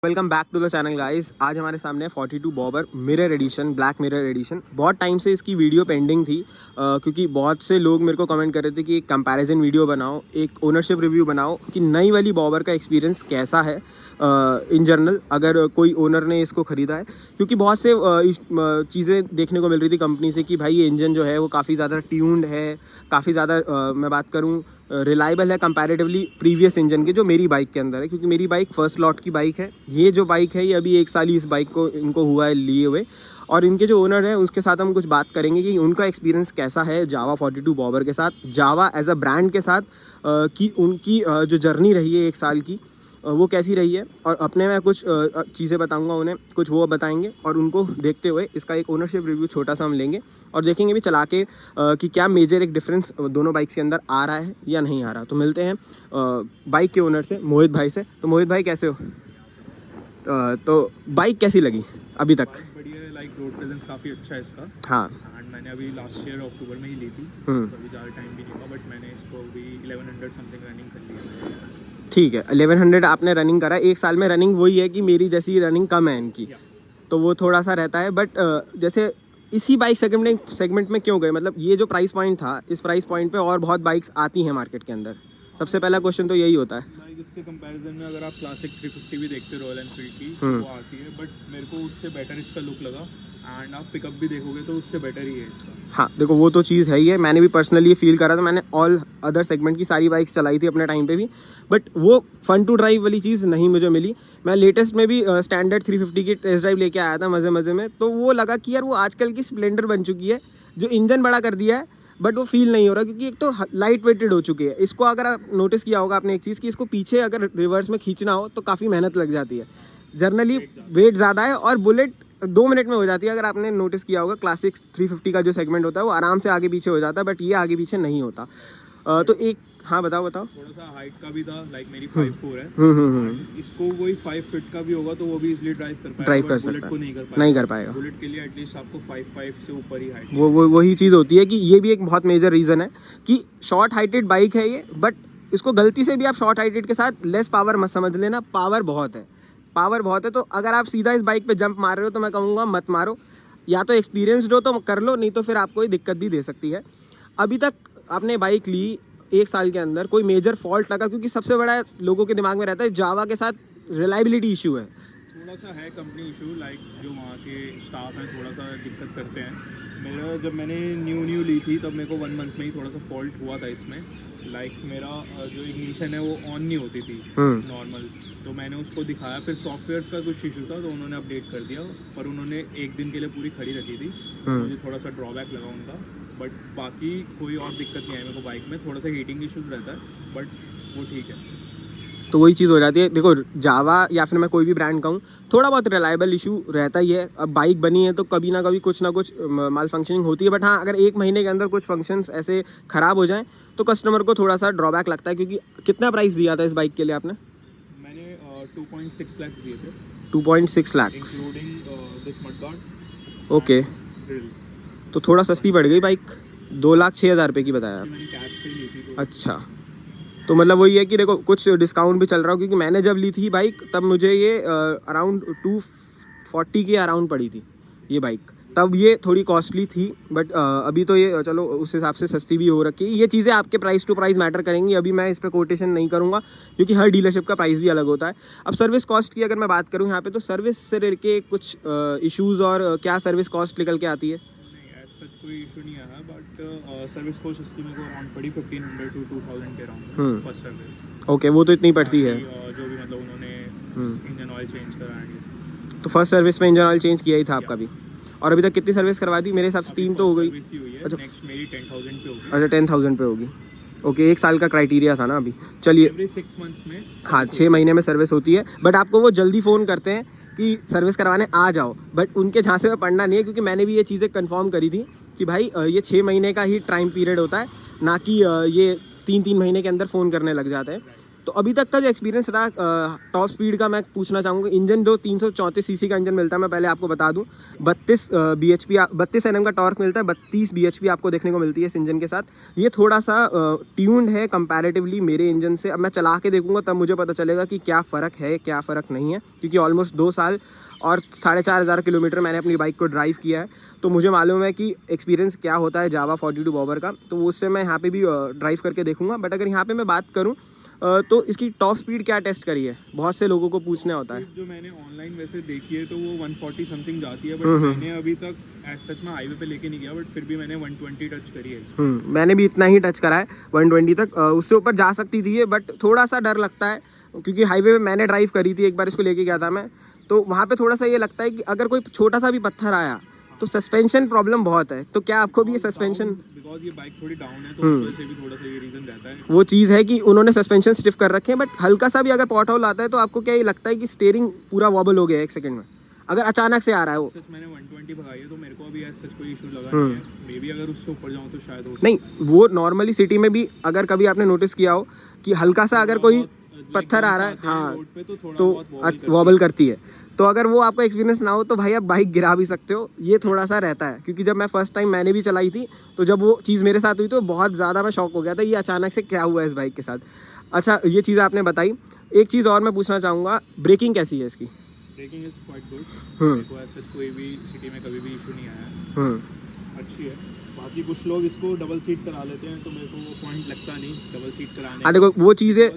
Welcome back to the channel guys. आज हमारे सामने है 42 bobber mirror edition, black mirror edition. बहुत टाइम से इसकी वीडियो पेंडिंग थी क्योंकि बहुत से लोग मेरे को कमेंट कर रहे थे कि एक कंपैरिजन वीडियो बनाओ, एक ओनरशिप रिव्यू बनाओ कि नई वाली बॉबर का एक्सपीरियंस कैसा है इन जनरल अगर कोई ओनर ने इसको ख़रीदा है। क्योंकि बहुत से चीज़ें देखने को मिल रही थी कंपनी से कि भाई ये इंजन जो है वो काफ़ी ज़्यादा ट्यून्ड है, काफ़ी ज़्यादा मैं बात करूँ रिलायबल है कंपैरेटिवली प्रीवियस इंजन के जो मेरी बाइक के अंदर है। क्योंकि मेरी बाइक फर्स्ट लॉट की बाइक है। ये जो बाइक है ये अभी 1 साल ही इस बाइक को इनको हुआ है लिए हुए, और इनके जो ओनर है उसके साथ हम कुछ बात करेंगे कि उनका एक्सपीरियंस कैसा है जावा 42 बॉबर के साथ, जावा एज अ ब्रांड के साथ कि उनकी जो जर्नी रही है 1 साल की वो कैसी रही है। और अपने मैं कुछ चीज़ें बताऊंगा उन्हें, कुछ वो बताएंगे, और उनको देखते हुए इसका एक ओनरशिप रिव्यू छोटा सा हम लेंगे और देखेंगे भी चला के कि क्या मेजर एक डिफरेंस दोनों बाइक्स के अंदर आ रहा है या नहीं आ रहा। तो मिलते हैं बाइक के ओनर से, मोहित भाई से। तो मोहित भाई कैसे हो? तो बाइक कैसी लगी अभी तक? बढ़िया है, लाइक रोड प्रेजेंस काफ़ी अच्छा है इसका। हाँ, एंड मैंने अभी लास्ट ईयर अक्टूबर में ही ली थी, तो अभी ज़्यादा टाइम भी नहीं हुआ, बट मैंने इसको अभी 1100 समथिंग रनिंग कर लिया है। ठीक है, 1100 आपने रनिंग करा। 1 साल में रनिंग वही है कि मेरी जैसी रनिंग कम है इनकी, तो वो थोड़ा सा रहता है। बट जैसे इसी बाइक सेगमेंट में क्यों गए? मतलब ये जो प्राइस पॉइंट था, इस प्राइस पॉइंट पे और बहुत बाइक्स आती हैं मार्केट के अंदर। सबसे पहला क्वेश्चन तो यही होता है। लाइक इसके कंपैरिजन में अगर आप क्लासिक 350 भी देखते रॉयल एनफील्ड की, वो आती है, बट मेरे को उससे बेटर इसका लुक लगा। एंड आप पिकअप भी देखोगे तो उससे बेटर ही है इसका। हाँ देखो, वो तो चीज़ है ही है। मैंने भी पर्सनली फील करा था। मैंने ऑल अदर सेगमेंट की सारी बाइक्स चलाई थी अपने टाइम पे भी, बट वो फन टू ड्राइव वाली चीज़ नहीं मुझे मिली। मैं लेटेस्ट में भी स्टैंडर्ड 350 की टेस्ट ड्राइव लेके आया था मज़े में, तो वो लगा कि यार वो आजकल की स्प्लेंडर बन चुकी है, जो इंजन बड़ा कर दिया है बट वो फील नहीं हो रहा, क्योंकि एक तो लाइट वेटेड हो चुकी है। इसको अगर आप नोटिस किया होगा आपने एक चीज़ कि इसको पीछे अगर रिवर्स में खींचना हो तो काफ़ी मेहनत लग जाती है। जनरली वेट ज़्यादा है, और बुलेट 2 मिनट में हो जाती है। अगर आपने नोटिस किया होगा क्लासिक 350 का जो सेगमेंट होता है वो आराम से आगे पीछे हो जाता है, बट ये आगे पीछे नहीं होता। तो एक, हाँ बताओ। थोड़ा सा हाइट का भी था, लाइक मेरी 5'4" है। इसको वही 5 फीट का भी होगा तो वो भी इजीली ड्राइव कर पाएगा, बुलेट को नहीं कर पाएगा। बुलेट के लिए एटलीस्ट आपको 5'5" से ऊपर ही हाइट। वही चीज़ होती है कि ये भी एक बहुत मेजर रीज़न है कि शॉर्ट हाइटेड बाइक है ये, बट इसको गलती से भी आप शॉर्ट हाइटेड के साथ लेस पावर मत समझ लेना। पावर बहुत है। तो अगर आप सीधा इस बाइक पे जंप मार रहे हो तो मैं कहूँगा मत मारो। या तो एक्सपीरियंसड हो तो कर लो, नहीं तो फिर आपको ये दिक्कत भी दे सकती है। अभी तक आपने बाइक ली 1 साल के अंदर, कोई मेजर फॉल्ट लगा? क्योंकि सबसे बड़ा लोगों के दिमाग में रहता है जावा के साथ रिलायबिलिटी इशू है। थोड़ा सा है कंपनी इशू, लाइक जो वहाँ के स्टाफ हैं थोड़ा सा दिक्कत करते हैं। मेरा जब मैंने न्यू ली थी तब मेरे को 1 मंथ में ही थोड़ा सा फॉल्ट हुआ था इसमें। लाइक मेरा जो इग्निशन है वो ऑन नहीं होती थी नॉर्मल, तो मैंने उसको दिखाया। फिर सॉफ्टवेयर का कुछ इशू था तो उन्होंने अपडेट कर दिया, पर उन्होंने 1 दिन के लिए पूरी खड़ी रखी थी। मुझे थोड़ा सा ड्रॉबैक लगा उनका, बट बाकी कोई और दिक्कत नहीं आई मेरे को बाइक में। थोड़ा सा हीटिंग इशूज़ रहता है बट वो ठीक है। तो वही चीज़ हो जाती है। देखो जावा या फिर मैं कोई भी ब्रांड कहूँ, थोड़ा बहुत रिलायबल इशू रहता ही है। अब बाइक बनी है तो कभी ना कभी कुछ ना कुछ माल फंक्शनिंग होती है। बट हाँ, अगर 1 महीने के अंदर कुछ फंक्शंस ऐसे ख़राब हो जाएं तो कस्टमर को थोड़ा सा ड्रॉबैक लगता है। क्योंकि कितना प्राइस दिया था इस बाइक के लिए आपने? मैंने 2.6 लाख दिए थे। 2.6 lakh including this mud guard. Okay, तो थोड़ा सस्ती पड़ गई बाइक। 2,06,000 रुपये की बताया। मैंने कैश पे ली थी तो। अच्छा, तो मतलब वही है कि देखो कुछ डिस्काउंट भी चल रहा हो। क्योंकि मैंने जब ली थी बाइक तब मुझे ये अराउंड 240 के अराउंड पड़ी थी ये बाइक। तब ये थोड़ी कॉस्टली थी, बट अभी तो ये चलो उस हिसाब से सस्ती भी हो रखी है। ये चीज़ें आपके प्राइस टू प्राइस मैटर करेंगी। अभी मैं इस पर कोटेशन नहीं करूँगा क्योंकि हर डीलरशिप का प्राइस भी अलग होता है। अब सर्विस कॉस्ट की अगर मैं बात करूँ यहाँ पे, तो सर्विस से लेके कुछ इश्यूज़ और क्या सर्विस कॉस्ट निकल के आती है? सच कोई इशू नहीं आया, बट सर्विस कॉस्ट उसकी मेरे को अराउंड पड़ी 1500 to 2000 के अराउंड फर्स्ट सर्विस। ओके, वो तो इतनी पड़ती है। जो भी मतलब उन्होंने इंजन ऑयल चेंज कराया, तो फर्स्ट सर्विस में इंजन ऑयल चेंज किया ही था आपका भी। और अभी तक कितनी सर्विस करवा दी? मेरे हिसाब से 3 तो हो गई। अच्छा, नेक्स्ट मेरी 10,000 पे होगी। अच्छा, 10,000 पे होगी। ओके, 1 साल का क्राइटेरिया था ना अभी। चलिए, एवरी 6 मंथ्स में, हाँ 6 महीने में सर्विस होती है। बट आपको वो जल्दी फ़ोन करते हैं कि सर्विस करवाने आ जाओ, बट उनके झांसे में पड़ना नहीं है। क्योंकि मैंने भी ये चीज़ें कंफर्म करी थी कि भाई ये 6 महीने का ही टाइम पीरियड होता है, ना कि ये 3-3 महीने के अंदर फ़ोन करने लग जाते हैं। तो अभी तक का जो एक्सपीरियंस रहा टॉप स्पीड का, मैं पूछना चाहूँगा। इंजन जो 334 सीसी का इंजन मिलता है, मैं पहले आपको बता दूं, 32 bhp 32 Nm का टॉर्क मिलता है, 32 bhp आपको देखने को मिलती है इस इंजन के साथ। ये थोड़ा सा ट्यून्ड है कंपैरेटिवली मेरे इंजन से। अब मैं चला के देखूंगा तब मुझे पता चलेगा कि क्या फ़र्क है क्या फ़र्क नहीं है, क्योंकि ऑलमोस्ट 2 साल और 4,500 किलोमीटर मैंने अपनी बाइक को ड्राइव किया है, तो मुझे मालूम है कि एक्सपीरियंस क्या होता है जावा 42 बॉबर का। तो उससे मैं यहाँ पे भी ड्राइव करके देखूंगा। बट अगर यहाँ पे मैं बात करूँ तो इसकी टॉप स्पीड क्या टेस्ट करी है, बहुत से लोगों को पूछने होता है। जो मैंने ऑनलाइन वैसे देखी है तो वो 140 समथिंग जाती है, बट मैंने अभी तक एज सच में हाईवे पे लेके नहीं गया, बट फिर भी मैंने 120 टच करी है। मैंने भी इतना ही टच करा है, 120 तक। उससे ऊपर जा सकती थी ये, बट थोड़ा सा डर लगता है, क्योंकि हाईवे पे मैंने ड्राइव करी थी एक बार, इसको लेके गया था मैं, तो वहाँ पे थोड़ा सा ये लगता है कि अगर कोई छोटा सा भी पत्थर आया तो सस्पेंशन प्रॉब्लम बहुत है। तो क्या आपको भी ये सस्पेंशन, बिकॉज ये बाइक थोड़ी डाउन है तो उस वजह से भी थोड़ा सा ये रीजन रहता है। वो चीज़ है कि उन्होंने सस्पेंशन स्टिफ कर रखे हैं, बट हल्का सा भी अगर पॉट होल आता है तो आपको क्या ये लगता है कि स्टीयरिंग पूरा वॉबल हो गया 1 सेकंड में, अगर अचानक से आ रहा है वो। सच मैंने 120 भगाई है तो मेरे को अभी ऐसा कोई इशू लगा नहीं है। मे बी अगर उससे ऊपर जाऊं तो शायद हो नहीं, वो नॉर्मली सिटी में भी अगर कभी आपने नोटिस किया हो कि हल्का सा अगर कोई पत्थर आ रहा है, हाँ, तो वॉबल करती है। तो अगर वो आपका एक्सपीरियंस ना हो तो भाई आप बाइक गिरा भी सकते हो, ये थोड़ा सा रहता है। क्योंकि जब मैं फर्स्ट टाइम मैंने भी चलाई थी, तो जब वो चीज़ मेरे साथ हुई तो बहुत ज़्यादा मैं शॉक हो गया था, ये अचानक से क्या हुआ है इस बाइक के साथ। अच्छा, ये चीज़ आपने बताई। एक चीज़ और मैं पूछना चाहूँगा, ब्रेकिंग कैसी है इसकी? ब्रेकिंग इज क्वाइट गुड, कोई भी सिटी में कभी भी इशू नहीं आया, अच्छी है। बाकी कुछ लोग इसको डबल सीट करा लेते हैं, तो मेरे को वो पॉइंट लगता नहीं डबल सीट कराने। हाँ देखो, वो चीज़ है,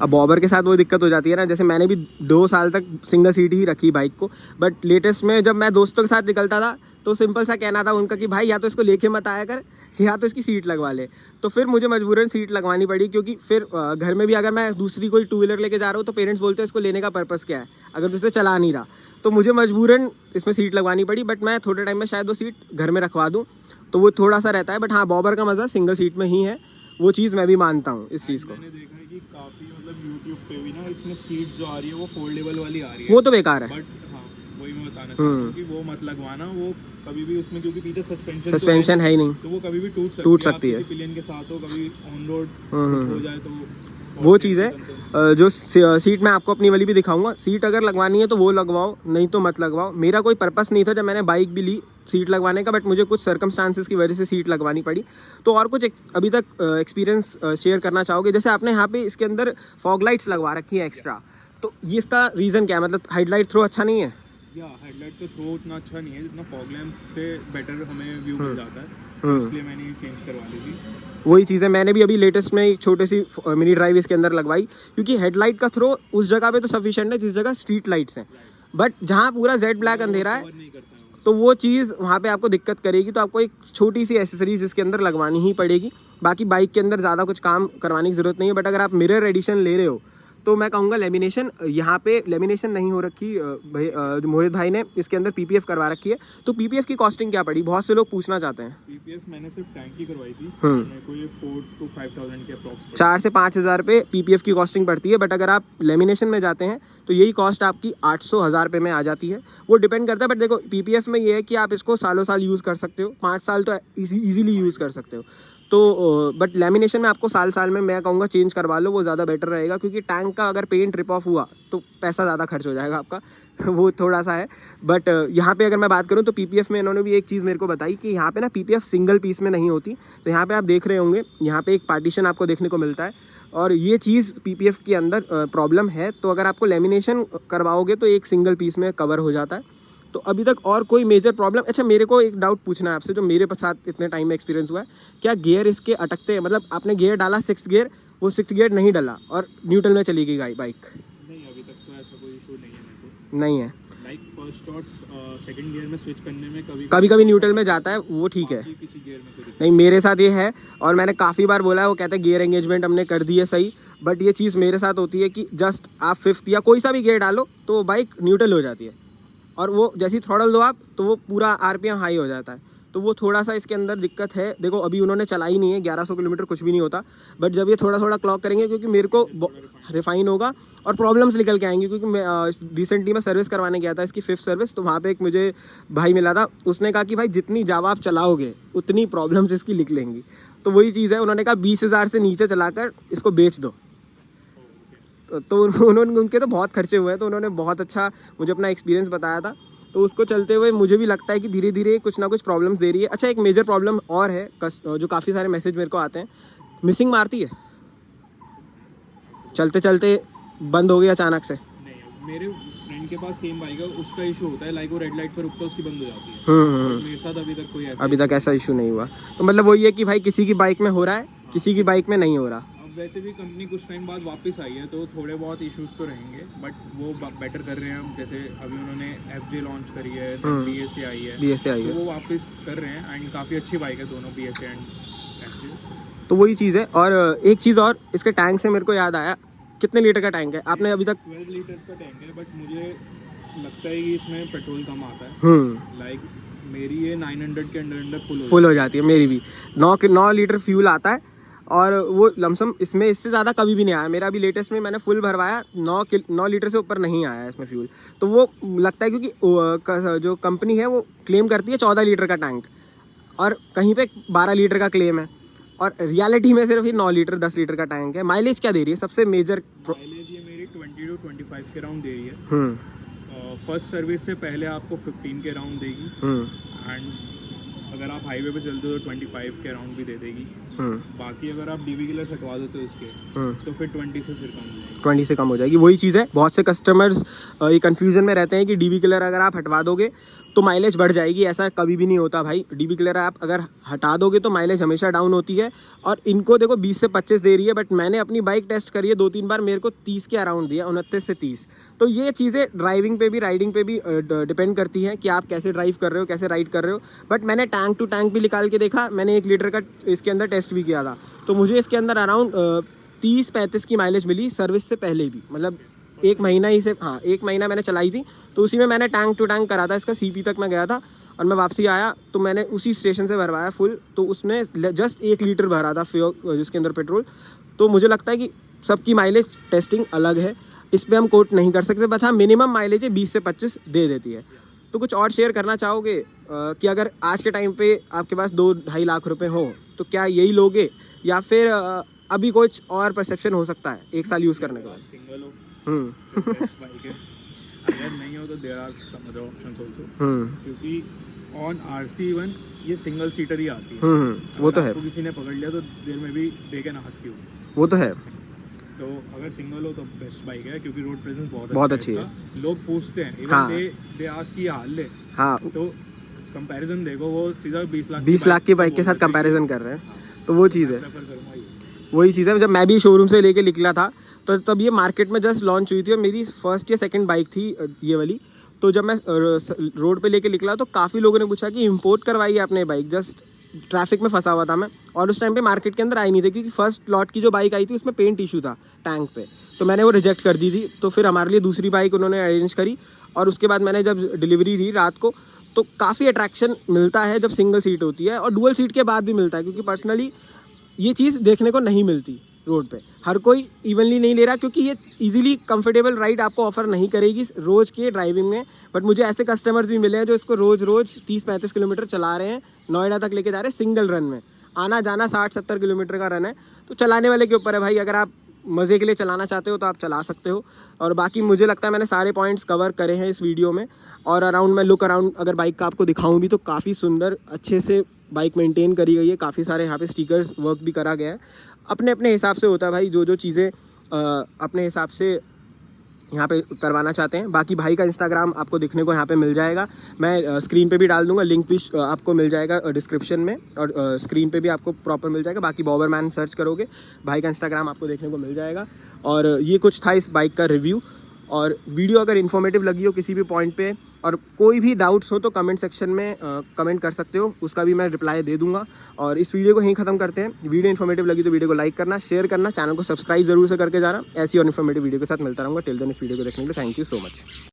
अब बॉबर के साथ वो दिक्कत हो जाती है ना। जैसे मैंने भी 2 साल तक सिंगल सीट ही रखी बाइक को, बट लेटेस्ट में जब मैं दोस्तों के साथ निकलता था तो सिंपल सा कहना था उनका कि भाई या तो इसको लेके मत आया कर, या तो इसकी सीट लगवा ले। तो फिर मुझे मजबूरन सीट लगवानी पड़ी, क्योंकि फिर घर में भी अगर मैं दूसरी कोई 2 व्हीलर लेके जा रहा हूँ तो पेरेंट्स बोलते हैं इसको लेने का पर्पस क्या है अगर तो इसे चला नहीं रहा। तो मुझे मजबूरन इसमें सीट लगवानी पड़ी, बट मैं थोड़े टाइम में शायद वो सीट घर में रखवा दूँ, तो वो थोड़ा सा रहता है। बट हाँ, बॉबर का मज़ा सिंगल सीट में ही है, वो चीज़ मैं भी मानता हूँ इस चीज़ को। मैंने देखा है कि काफ़ी मतलब यूट्यूब पे भी ना इसमें सीट जो आ रही है वो फोल्डेबल वाली आ रही है, वो तो बेकार है। बट हाँ, वही मैं बताना चाहता हूँ कि वो मत लगवाना, वो कभी भी उसमें, क्योंकि पीछे सस्पेंशन है ही नहीं, तो वो कभी भी टूट सकती है। पिलियन के साथ हो, कभी ऑन रोड हो जाए तो वो चीज़ है। जो सीट मैं आपको अपनी वाली भी दिखाऊंगा, सीट अगर लगवानी है तो वो लगवाओ, नहीं तो मत लगवाओ। मेरा कोई पर्पस नहीं था जब मैंने बाइक भी ली सीट लगवाने का, बट मुझे कुछ सर्कमस्टांसेस की वजह से सीट लगवानी पड़ी। तो और कुछ अभी तक एक्सपीरियंस शेयर करना चाहोगे? जैसे आपने यहाँ पे इसके अंदर फॉग लाइट्स लगवा रखी है एक्स्ट्रा, तो ये इसका रीज़न क्या है? मतलब हेडलाइट थ्रो अच्छा नहीं है? या हेडलाइट का थ्रो उतना अच्छा नहीं है जितना फॉग लैंप से बेटर हमें व्यू मिल जाता है, इसलिए मैंने ये चेंज करवा ली थी। वही चीज़ है, मैंने भी अभी लेटेस्ट में एक छोटी सी मिनी ड्राइव इसके अंदर लगवाई, क्योंकि हेडलाइट का थ्रो उस जगह पे तो सफिशिएंट है जिस जगह स्ट्रीट लाइट्स हैं, बट जहाँ पूरा जेड ब्लैक अंधेरा है तो वो चीज़ वहाँ पे आपको दिक्कत करेगी। तो आपको एक छोटी सी एसेसरीज इसके अंदर लगवानी ही पड़ेगी। बाकी बाइक के अंदर ज़्यादा कुछ काम करवाने की ज़रूरत नहीं है। बट अगर आप मिरर एडिशन ले रहे हो तो मैं कहूँगा लेमिनेशन, यहाँ पे लेमिनेशन नहीं हो रखी भाई, मोहित भाई ने इसके अंदर पीपीएफ करवा रखी है। तो पीपीएफ की कॉस्टिंग क्या पड़ी, बहुत से लोग पूछना चाहते हैं। पीपीएफ मैंने सिर्फ टैंक की करवाई थी, मेरे को ये 4 to 5,000 के अप्रॉक्स 4 से 5,000 पे पीपीएफ की कॉस्टिंग पड़ती है। बट अगर आप लेमिनेशन में जाते हैं तो यही कॉस्ट आपकी 800-1000 रुपये में आ जाती है। वो डिपेंड करता है, बट देखो पीपीएफ में ये है कि आप इसको सालों साल यूज़ कर सकते हो, 5 साल तो ईजिली यूज़ कर सकते हो। तो बट लेमिनेशन में आपको साल में मैं कहूँगा चेंज करवा लो, वो ज़्यादा बेटर रहेगा, क्योंकि टैंक का अगर पेंट रिप ऑफ हुआ तो पैसा ज़्यादा खर्च हो जाएगा आपका वो थोड़ा सा है। बट यहाँ पे अगर मैं बात करूँ तो पीपीएफ में इन्होंने भी एक चीज़ मेरे को बताई कि यहाँ पे ना पीपीएफ सिंगल पीस में नहीं होती। तो यहाँ पे आप देख रहे होंगे, यहाँ पे एक पार्टीशन आपको देखने को मिलता है, और ये चीज़ पीपीएफ के अंदर प्रॉब्लम है। तो अगर आपको लेमिनेशन करवाओगे तो एक सिंगल पीस में कवर हो जाता है। तो अभी तक और कोई मेजर प्रॉब्लम। अच्छा, मेरे को एक डाउट पूछना है आपसे, जो मेरे साथ इतने टाइम में एक्सपीरियंस हुआ है, क्या गियर इसके अटकते हैं? मतलब आपने गियर डाला 6th गियर, वो 6th गियर नहीं डाला और न्यूट्रल में चली गई बाइक? नहीं, अभी तक तो ऐसा कोई इशू नहीं है मेरे को। नहीं है, लाइक फर्स्ट और सेकंड गियर में स्विच करने में कभी न्यूट्रल में जाता है, वो ठीक है। किसी गियर में कोई नहीं, मेरे साथ ये है, और मैंने काफ़ी बार बोला है, वो कहते हैं गियर एंगेजमेंट हमने कर दी है सही, बट ये चीज़ मेरे साथ होती है कि जस्ट आप 5th या कोई सा भी गियर डालो तो बाइक न्यूट्रल हो जाती है, और वो जैसी थ्रॉटल दो आप तो वो पूरा आरपीएम हाई हो जाता है। तो वो थोड़ा सा इसके अंदर दिक्कत है। देखो अभी उन्होंने चलाई नहीं है, 1100 किलोमीटर कुछ भी नहीं होता, बट जब ये थोड़ा क्लॉक करेंगे, क्योंकि मेरे को रिफाइन होगा और प्रॉब्लम्स निकल के आएंगी। क्योंकि मैं रिसेंटली मैं सर्विस करवाने गया था इसकी 5th सर्विस, तो वहाँ पे एक मुझे भाई मिला था, उसने कहा कि भाई जितनी जावा आप चलाओगे उतनी प्रॉब्लम्स इसकी लिख लेंगी। तो वही चीज़ है, उन्होंने कहा 20,000 से नीचे चलाकर इसको बेच दो। तो उन्होंने, उनके तो बहुत खर्चे हुए हैं, तो उन्होंने बहुत अच्छा मुझे अपना एक्सपीरियंस बताया था। तो उसको चलते हुए मुझे भी लगता है कि धीरे धीरे कुछ ना कुछ प्रॉब्लम्स दे रही है। अच्छा, एक मेजर प्रॉब्लम और है, जो काफ़ी सारे मैसेज मेरे को आते हैं, मिसिंग मारती है, चलते चलते बंद हो गई अचानक से। नहीं, मेरे फ्रेंड के पास सेम बाइक है, उसका इशू होता है, लाइक वो रेड लाइट पर रुकता है, उसकी बंद हो जाती है। मेरे साथ अभी तक ऐसा इशू नहीं हुआ। तो मतलब वही है कि भाई किसी की बाइक में हो रहा है, किसी की बाइक में नहीं हो रहा। अब वैसे भी कंपनी कुछ टाइम बाद वापस आई है, तो थोड़े बहुत इश्यूज तो रहेंगे, बट वो बेटर कर रहे हैं। हम जैसे अभी उन्होंने FJ लॉन्च करी है, BSA आई है, तो वो वापस कर रहे हैं, एंड काफ़ी अच्छी बाइक है दोनों, BSA एंड FJ। तो वही चीज़ है। और एक चीज़ और, इसके टैंक से मेरे को याद आया, कितने लीटर का टैंक है आपने अभी तक? 12 लीटर का टैंक है, बट मुझे लगता है कि इसमें पेट्रोल कम आता है। लाइक मेरी ये 900 के अंदर फुल हो जाती है। मेरी भी 9 लीटर फ्यूल आता है, और वो लमसम इसमें इससे ज़्यादा कभी भी नहीं आया। मेरा भी लेटेस्ट में मैंने फुल भरवाया, 9 लीटर से ऊपर नहीं आया है इसमें फ्यूल। तो वो लगता है क्योंकि जो कंपनी है वो क्लेम करती है 14 लीटर का टैंक, और कहीं पे 12 लीटर का क्लेम है, और रियलिटी में सिर्फ 9 लीटर 10 लीटर का टैंक है। माइलेज क्या दे रही है? सबसे मेजर माइलेज ये मेरी 20 to 25 के राउंड दे रही है। फर्स्ट सर्विस से पहले आपको 15 के राउंड देगी, एंड अगर आप हाईवे पे चलते हो तो 25 के राउंड भी दे देगी। बाकी अगर आप DB किलर हटवा देते हो इसके, तो फिर 20 से फिर कम 20 से कम हो जाएगी। वही चीज़ है, बहुत से कस्टमर्स ये कन्फ्यूजन में रहते हैं कि DB किलर अगर आप हटवा दोगे तो माइलेज बढ़ जाएगी। ऐसा कभी भी नहीं होता भाई। DB किलर आप अगर हटा दोगे तो माइलेज हमेशा डाउन होती है। और इनको देखो 20 से 25 दे रही है, बट मैंने अपनी बाइक टेस्ट करी है 2-3 बार, मेरे को 30 के अराउंड दिया, 29 से 30। तो ये चीज़ें ड्राइविंग पे भी, राइडिंग पे भी डिपेंड करती हैं कि आप कैसे ड्राइव कर रहे हो, कैसे राइड कर रहे हो। बट मैंने टैंक टू टैंक भी निकाल के देखा, मैंने 1 लीटर का इसके अंदर टेस्ट भी किया था, तो मुझे इसके अंदर अराउंड 30-35 की माइलेज मिली सर्विस से पहले भी। मतलब 1 महीना ही से, हाँ 1 महीना मैंने चलाई थी, तो उसी में मैंने टैंक टू टैंक करा था इसका। CP तक मैं गया था, और मैं वापसी आया तो मैंने उसी स्टेशन से भरवाया फुल, तो उसने जस्ट 1 लीटर भरा था फ्यूल जिसके अंदर पेट्रोल। तो मुझे लगता है कि सबकी माइलेज टेस्टिंग अलग है, इस पर हम कोट नहीं कर सकते, बस हाँ मिनिमम माइलेज 20 से 25 दे देती है। तो कुछ और शेयर करना चाहोगे कि अगर आज के टाइम पे आपके पास 2-2.5 लाख रुपए हो तो क्या यही लोगे, या फिर अभी कुछ और परसेप्शन हो सकता है 1 साल यूज़ करने के बाद? सिंगल हो बाइक है, अगर नहीं हो तो there are some other options also, क्योंकि ऑन RC1 ये सिंगल सीटर ही आती है। वो तो है, तो किसी ने पकड़ लिया तो देयर में भी दे कैन आस्क यू, वो तो है। तो अगर सिंगल हो तो बेस्ट बाइक है, क्योंकि रोड प्रेजेंस बहुत अच्छी है। लोग पूछते हैं, हाँ। इवन दे आस्क की हाल ले, हाँ, तो कंपैरिजन देखो, वो सीधा 20 लाख की बाइक के साथ कंपैरिजन कर रहे हैं। हाँ, तो वो चीज़ है, वही चीज़ है। जब मैं भी शोरूम से लेके निकला था तो तब ये मार्केट में जस्ट लॉन्च हुई थी, और मेरी फर्स्ट या सेकंड बाइक थी ये वाली। तो जब मैं रोड पे लेके निकला तो काफ़ी लोगों ने पूछा कि इंपोर्ट करवाई है आपने बाइक, जस्ट ट्रैफिक में फंसा हुआ था मैं, और उस टाइम पे मार्केट के अंदर आई नहीं थी, क्योंकि फर्स्ट लॉट की जो बाइक आई थी उसमें पेंट इशू था टैंक पे, तो मैंने वो रिजेक्ट कर दी थी। तो फिर हमारे लिए दूसरी बाइक उन्होंने अरेंज करी, और उसके बाद मैंने जब डिलीवरी ली रात को, तो काफ़ी अट्रैक्शन मिलता है जब सिंगल सीट होती है, और डुअल सीट के बाद भी मिलता है, क्योंकि पर्सनली ये चीज़ देखने को नहीं मिलती रोड पे। हर कोई इवनली नहीं ले रहा, क्योंकि ये इजीली कंफर्टेबल राइड आपको ऑफर नहीं करेगी रोज़ के ड्राइविंग में। बट मुझे ऐसे कस्टमर्स भी मिले हैं जो इसको रोज़ 30-35 किलोमीटर चला रहे हैं, नोएडा तक लेके जा रहे हैं सिंगल रन में। आना जाना 60-70 किलोमीटर का रन है, तो चलाने वाले के ऊपर है भाई। अगर आप मज़े के लिए चलाना चाहते हो तो आप चला सकते हो। और बाकी मुझे लगता है मैंने सारे पॉइंट्स कवर करे हैं इस वीडियो में। और अराउंड मैं लुक अराउंड अगर बाइक का आपको दिखाऊं भी तो काफ़ी सुंदर अच्छे से बाइक मेंटेन करी गई है, काफ़ी सारे यहाँ पे स्टिकर्स वर्क भी करा गया है। अपने अपने हिसाब से होता है भाई, जो चीज़ें अपने हिसाब से यहाँ पे करवाना चाहते हैं। बाकी भाई का इंस्टाग्राम आपको दिखने को यहाँ पे मिल जाएगा, मैं स्क्रीन पे भी डाल दूंगा, लिंक भी आपको मिल जाएगा डिस्क्रिप्शन में, और स्क्रीन पे भी आपको प्रॉपर मिल जाएगा। बाकी बॉबरमैन सर्च करोगे, भाई का इंस्टाग्राम आपको देखने को मिल जाएगा। और ये कुछ था इस बाइक का रिव्यू। और वीडियो अगर इन्फॉर्मेटिव लगी हो किसी भी पॉइंट पे, और कोई भी डाउट्स हो तो कमेंट सेक्शन में कमेंट कर सकते हो, उसका भी मैं रिप्लाई दे दूंगा। और इस वीडियो को यहीं ख़त्म करते हैं। वीडियो इन्फॉर्मेटिव लगी तो वीडियो को लाइक करना, शेयर करना, चैनल को सब्सक्राइब जरूर से करके जाना। ऐसी और इन्फॉर्मेटिव वीडियो के साथ मिलता रहूँगा। टिल देन इस वीडियो को देखने के लिए थैंक यू सो मच।